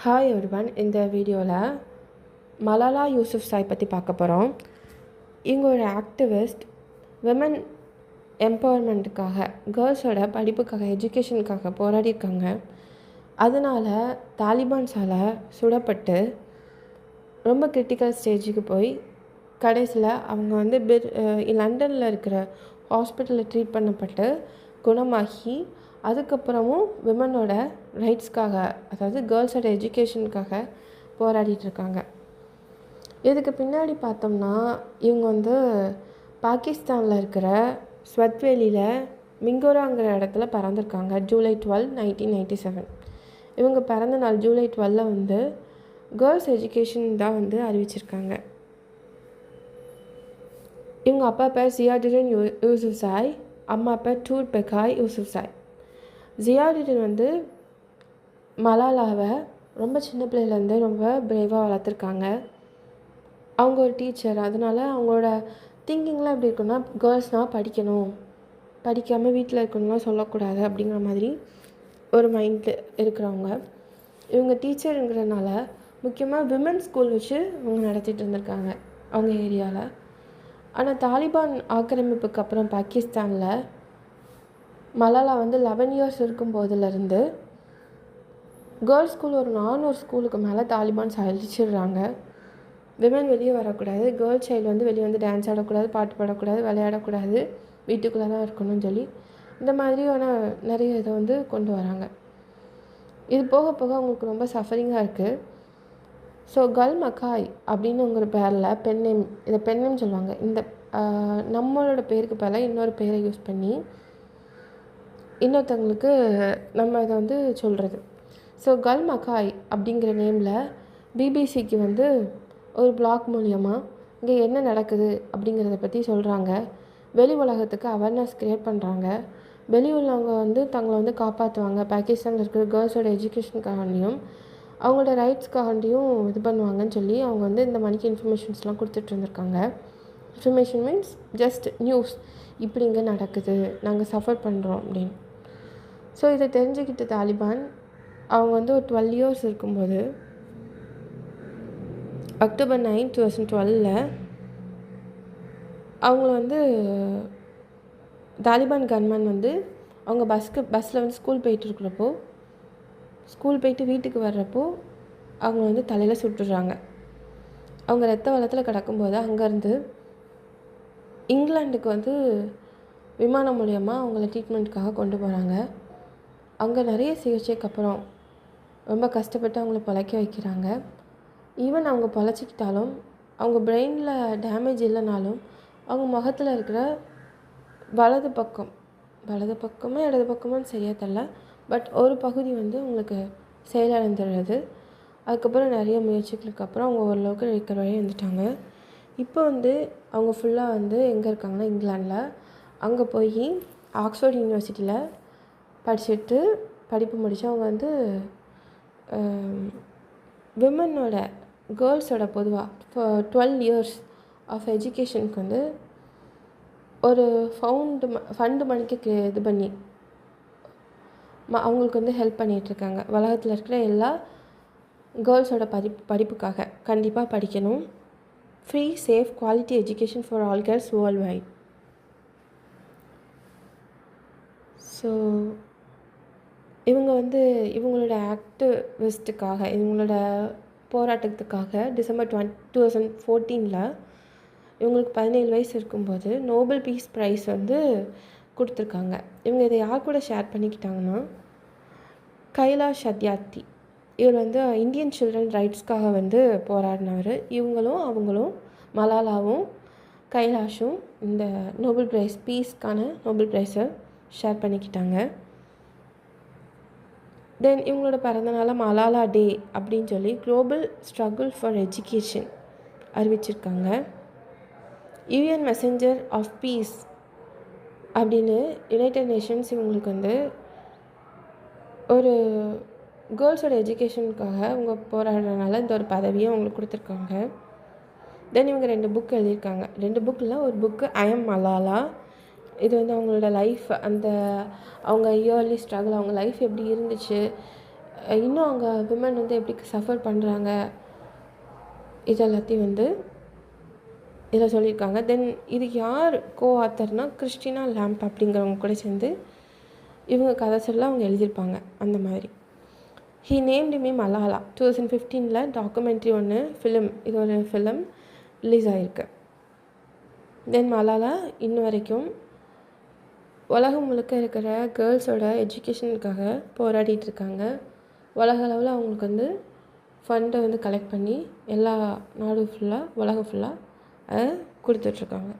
Hi everyone. இந்த வீடியோவில் மலாலா யூசுஃப்ஸாய் பற்றி பார்க்க போகிறோம். இவங்க ஒரு ஆக்டிவிஸ்ட், விமன் எம்பவர்மெண்ட்டுக்காக, கேர்ள்ஸோட படிப்புக்காக, எஜுகேஷனுக்காக போராடியிருக்காங்க. அதனால் தாலிபான்ஸால் சுடப்பட்டு ரொம்ப கிரிட்டிக்கல் ஸ்டேஜுக்கு போய் கடைசியில் அவங்க லண்டனில் இருக்கிற ஹாஸ்பிட்டலில் ட்ரீட் பண்ணப்பட்டு குணமாகி அதுக்கப்புறமும் விமனோட ரைட்ஸ்க்காக, அதாவது கேர்ள்ஸோட எஜுகேஷனுக்காக போராடிட்டுருக்காங்க. இதுக்கு பின்னாடி பார்த்தோம்னா இவங்க பாகிஸ்தானில் இருக்கிற ஸ்வத்வேலியில் மிங்கோராங்கிற இடத்துல பிறந்திருக்காங்க. ஜூலை 12, 1997 இவங்க பிறந்த நாள் ஜூலை 12 கேர்ள்ஸ் எஜுகேஷன் தான் அறிவிச்சிருக்காங்க. இவங்க அப்பா பேர் ஜியாடுடின் யூசுஃப்ஸாய், அம்மா பேர் டூர் பெக்காய் யூசுஃப்ஸாய். ஜியாடுடின் மலாலாவை ரொம்ப சின்ன பிள்ளையிலேருந்து ரொம்ப பிரேவாக வளர்த்துருக்காங்க. அவங்க ஒரு டீச்சர், அதனால் அவங்களோட திங்கிங்லாம் எப்படி இருக்குன்னா, கேர்ள்ஸ்னால் படிக்கணும், படிக்காமல் வீட்டில் இருக்கணும்லாம் சொல்லக்கூடாது அப்படிங்கிற மாதிரி ஒரு மைண்டில் இருக்கிறவங்க. இவங்க டீச்சருங்கிறனால முக்கியமாக விமன் ஸ்கூல் வச்சு அவங்க நடத்திட்டு இருந்திருக்காங்க அவங்க ஏரியாவில். ஆனால் தாலிபான் ஆக்கிரமிப்புக்கு அப்புறம் பாகிஸ்தானில் மலாலா 11 இயர்ஸ் இருக்கும்போதுலேருந்து கேர்ள்ஸ் ஸ்கூல் ஒரு 400 ஸ்கூலுக்கு மேலே தாலிபான்ஸ் அழிச்சிடுறாங்க. விமன் வெளியே வரக்கூடாது, கேர்ள்ஸ் சைல்டு வெளியே டான்ஸ் ஆடக்கூடாது, பாட்டு பாடக்கூடாது, விளையாடக்கூடாது, வீட்டுக்குள்ளே தான் இருக்கணும்னு சொல்லி இந்த மாதிரியான நிறைய இதை கொண்டு வராங்க. இது போக போக அவங்களுக்கு ரொம்ப சஃபரிங்காக இருக்குது. ஸோ கல் மக்காய் அப்படின்னு ஒரு பேரில் பெண்ணேம், இதை பெண்ணேம் சொல்லுவாங்க. இந்த நம்மளோட பேருக்கு பதிலாக இன்னொரு பேரை யூஸ் பண்ணி இன்னொருத்தவங்களுக்கு நம்ம இதை சொல்கிறது. ஸோ கல் மக்காய் அப்படிங்கிற நேமில் பிபிசிக்கு ஒரு பிளாக் மூலியமாக இங்கே என்ன நடக்குது அப்படிங்கிறத பற்றி சொல்கிறாங்க. வெளி உலகத்துக்கு அவேர்னஸ் க்ரியேட் பண்ணுறாங்க. வெளி உள்ளவங்க தங்களை காப்பாற்றுவாங்க. பாகிஸ்தானில் இருக்கிற கேர்ள்ஸோட எஜுகேஷனுக்காண்டியும் அவங்களோட ரைட்ஸ்க்காண்டியும் இது பண்ணுவாங்கன்னு சொல்லி அவங்க இந்த மணிக்கு இன்ஃபர்மேஷன்ஸ்லாம் கொடுத்துட்டு இருந்திருக்காங்க. இன்ஃபர்மேஷன் மீன்ஸ் ஜஸ்ட் நியூஸ், இப்படி இங்கே நடக்குது, நாங்கள் சஃபர் பண்ணுறோம் அப்படின்னு. ஸோ இதை தெரிஞ்சுக்கிட்டு தாலிபான் அவங்க ஒரு 12 இயர்ஸ் இருக்கும்போது அக்டோபர் 9, 2012 அவங்கள தாலிபான் கன்மேன் அவங்க பஸ்ஸில் ஸ்கூல் போயிட்டுருக்கிறப்போ, ஸ்கூல் போயிட்டு வீட்டுக்கு வர்றப்போ அவங்க தலையில் சுட்டுடுறாங்க. அவங்க ரத்த வெள்ளத்தில் கிடக்கும்போது அங்கேருந்து இங்கிலாண்டுக்கு விமானம் மூலியமாக அவங்கள ட்ரீட்மெண்ட்டுக்காக கொண்டு போகிறாங்க. அங்கே நிறைய சிகிச்சைக்கு அப்புறம் ரொம்ப கஷ்டப்பட்டு அவங்கள பிழைக்க வைக்கிறாங்க. ஈவன் அவங்க பிழைச்சிக்கிட்டாலும் அவங்க பிரெயினில் டேமேஜ் இல்லைனாலும் அவங்க முகத்தில் இருக்கிற வலது பக்கமோ இடது பக்கமோன்னு சரியாக தெரில, பட் ஒரு பகுதி உங்களுக்கு செயலிழந்துடுறது. அதுக்கப்புறம் நிறைய முயற்சிகளுக்கு அப்புறம் அவங்க ஓரளவுக்கு ரெக்கவர் ஆகி வந்துட்டாங்க. இப்போ அவங்க ஃபுல்லாக எங்கே இருக்காங்கன்னா இங்கிலாண்டில். அங்கே போய் ஆக்ஸ்ஃபோர்ட் யூனிவர்சிட்டியில் படிச்சுட்டு படிப்பு முடித்து அவங்க விமனோட கேர்ள்ஸோட பொதுவாக 12 இயர்ஸ் ஆஃப் எஜுகேஷனுக்கு ஒரு ஃபண்டு மணிக்கு இது பண்ணி அவங்களுக்கு ஹெல்ப் பண்ணிகிட்ருக்காங்க. உலகத்தில் இருக்கிற எல்லா கேர்ள்ஸோட படிப்புக்காக கண்டிப்பாக படிக்கணும். Free, safe, quality education for all girls world wide. So இவங்க இவங்களோட ஆக்டிவிஸ்ட்டுக்காக, இவங்களோட போராட்டத்துக்காக டிசம்பர் 2014 இவங்களுக்கு 17 வயசு இருக்கும்போது நோபல் பீஸ் ப்ரைஸ் கொடுத்துருக்காங்க. இவங்க இதை யார் கூட ஷேர் பண்ணிக்கிட்டாங்கன்னா, கைலாஷ் சத்யார்த்தி. இவர் இந்தியன் சில்ட்ரன் ரைட்ஸ்க்காக போராடினவர். அவங்களும் மலாலாவும் கைலாஷும் இந்த நோபல் ப்ரைஸ், பீஸ்க்கான நோபல் ப்ரைஸை ஷேர் பண்ணிக்கிட்டாங்க. தென் இவங்களோட பிறந்தநாள மலாலா டே அப்படின்னு சொல்லி குளோபல் ஸ்ட்ரகிள் ஃபார் எஜுகேஷன் அறிவிச்சிருக்காங்க. யூஎன் மெசஞ்சர் ஆஃப் பீஸ் அப்படின்னு யுனைடெட் நேஷன்ஸ் இவங்களுக்கு ஒரு கேர்ள்ஸோட எஜுகேஷனுக்காக அவங்க போராடுறதுனால இந்த ஒரு பதவியை அவங்களுக்கு கொடுத்துருக்காங்க. தென் இவங்க 2 புக் எழுதியிருக்காங்க. 2 புக்கில் ஒரு புக்கு ஐ எம் மலாலா. இது அவங்களோட லைஃப், அவங்க இயர்லி ஸ்ட்ரகிள், அவங்க லைஃப் எப்படி இருந்துச்சு, இன்னும் அங்கே விமன் வந்து எப்படி சஃபர் பண்ணுறாங்க இது எல்லாத்தையும் வந்து இதில் சொல்லியிருக்காங்க. தென் இது யார் ஆத்தர்னால் கிறிஸ்டினா லேம்ப் அப்படிங்கிறவங்க கூட சேர்ந்து இவங்க கதை சொல்ல அவங்க எழுதியிருப்பாங்க அந்த மாதிரி. He named me Malala 2015 documentary ஒன்று இது ஒரு ஃபிலிம் ரிலீஸ் ஆகிருக்கு. தென் மலாலா இன்ன வரைக்கும் உலகம் முழுக்க இருக்கிற கேர்ள்ஸோட எஜுகேஷனுக்காக போராடிட்டு இருக்காங்க. உலக அளவில் அவங்களுக்கு வந்து ஃபண்டை வந்து கலெக்ட் பண்ணி எல்லா நாடும் ஃபுல்லாக உலகம் ஃபுல்லாக அதை கொடுத்துட்ருக்காங்க.